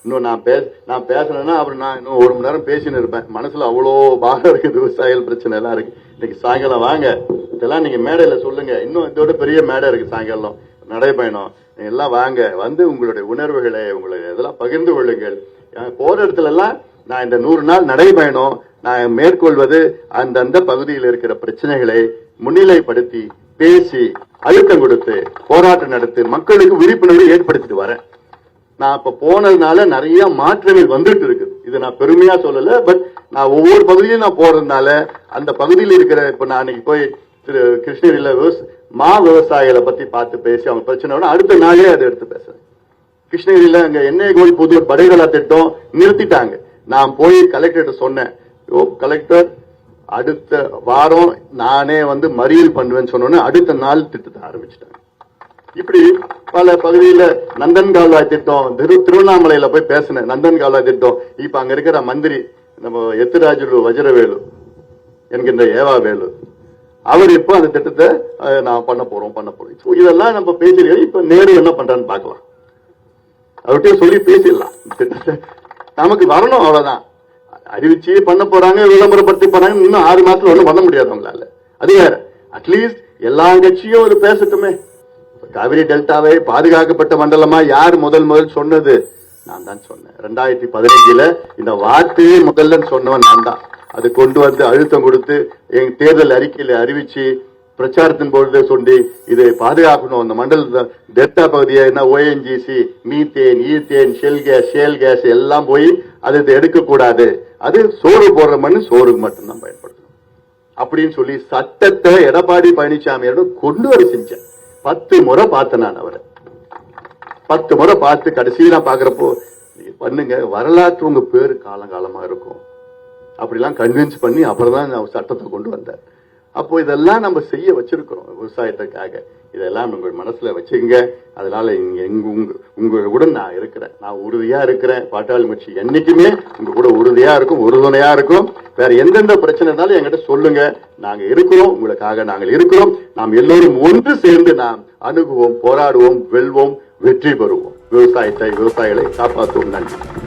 இன்னும் நான் பேசணும்னா அப்புறம் நான் இன்னும் 1 மணி நேரம் பேசின்னு இருப்பேன். மனசுல அவ்வளோ பாரம் இருக்குது, விவசாயிகள் பிரச்சனை எல்லாம் இருக்கு. இன்னைக்கு சாயங்காலம் வாங்க, இதெல்லாம் நீங்க மேடையில சொல்லுங்க. இன்னும் இதோட பெரிய மேடை இருக்கு சாயங்காலம் நடைபயணம். எல்லாம் வாங்க, வந்து உங்களுடைய உணர்வுகளை உங்களுடைய இதெல்லாம் பகிர்ந்து கொள்ளுங்கள். போற இடத்துல எல்லாம் நான் இந்த 100 நாள் நடைபயணம் நான் மேற்கொள்வது அந்தந்த பகுதியில் இருக்கிற பிரச்சனைகளை முன்னிலைப்படுத்தி பேசி அழுத்தம் கொடுத்து போராட்டம் நடத்தி மக்களுக்கு விழிப்புணர்வு ஏற்படுத்திட்டு வரேன். நான் இப்ப போனதுனால நிறைய மாற்றங்கள் வந்துட்டு இருக்கு. இது நான் பெருமையா சொல்லல, பட் நான் ஒவ்வொரு பகுதியிலும் நான் போறதுனால அந்த பகுதியில் இருக்கிற இப்ப நான் அன்னைக்கு போய் கிருஷ்ணகிரியில விவசாயிகளை பத்தி பார்த்து பேசி அவங்க பிரச்சனை அடுத்த நாளே அதை எடுத்து பேசுறேன். கிருஷ்ணகிரியில அங்க எண்ணெய் கோழி புதூர் படைகளா திட்டம் நிறுத்திட்டாங்க. நான் போய் கலெக்டர் சொன்னேன், கலெக்டர் அடுத்த வாரம் நானே வந்து மறியல் பண்ணுவேன்னு சொன்னோன்னு அடுத்த நாள் திட்டத்தை ஆரம்பிச்சிட்டாங்க. இப்படி பல பகுதியில நந்தன் கால்வாய் திட்டம் திருவண்ணாமலையில போய் பேசினேன். நந்தன் கால்வாய் திட்டம் இப்ப அங்க இருக்கிற மந்திரி நம்ம எத்திராஜு வஜ்ரவேலு என்கின்ற ஏவாவேலு அவர் இப்ப அந்த திட்டத்தை நான் பண்ண போறோம். இதெல்லாம் நம்ம பேசிருக்கோம். இப்ப நேரு என்ன பண்றான்னு பாக்கலாம், அவர்கிட்ட சொல்லி பேசிடலாம். திட்டத்தை நமக்கு வரணும், அவ்வளவுதான். அறிவிச்சு பண்ண போறாங்க, விளம்பரப்படுத்தி போறாங்க. இன்னும் 6 மாசத்துல ஒண்ணும் பண்ண முடியாது அவங்களால. அது வேற. அட்லீஸ்ட் எல்லா கட்சியும் ஒரு பேசட்டுமே. காவிரி டெல்டாவை பாதுகாக்கப்பட்ட மண்டலமா யார் முதல் சொன்னது? நான் தான் சொன்னேன். 2015 இந்த வார்த்தையே முதல்ல சொன்னவன் நான் தான். அது கொண்டு வந்து அழுத்தம் கொடுத்து எங்க தேர்தல் அறிக்கையில அறிவிச்சு பிரச்சாரத்தின் பொழுது சொல்லி இதை பாதுகாக்கணும். அந்த மண்டல டெல்டா பகுதியை ONGC, methane, ethane, shale gas எல்லாம் போய் அதை எடுக்கக்கூடாது. அது சோறு போடுற மண் சோறுக்கு மட்டும்தான் பயன்படுத்தணும் அப்படின்னு சொல்லி சட்டத்தை எடப்பாடி பழனிசாமியோட கொண்டு வர செஞ்சேன். 10 முறை பார்த்தேன் நான் அவரை. 10 முறை பார்த்து கடைசியில பாக்குறப்போ பண்ணுங்க, வரலாற்று உங்க பேரு காலங்காலமா இருக்கும் அப்படிலாம் கன்வின்ஸ் பண்ணி அப்புறம் தான் சட்டத்தை கொண்டு வந்தார். அப்போ இதெல்லாம் நம்ம செய்ய வச்சிருக்கிறோம் விவசாயத்துக்காக. இதெல்லாம் உங்கள் மனசுல வச்சுங்க. அதனால உங்களுடன் நான் இருக்கிறேன், நான் உறுதியா இருக்கிறேன். பாட்டாளி கட்சி என்னைக்குமே உங்க கூட உறுதியா இருக்கும், உறுதுணையா இருக்கும். வேற எந்தெந்த பிரச்சனை இருந்தாலும் என்கிட்ட சொல்லுங்க, நாங்க இருக்கிறோம், உங்களுக்காக நாங்கள் இருக்கிறோம். நாம் எல்லோரும் ஒன்று சேர்ந்து நாம் அணுகுவோம், போராடுவோம், வெல்வோம், வெற்றி பெறுவோம். விவசாயிகளை காப்பாற்றுவோம். நன்றி.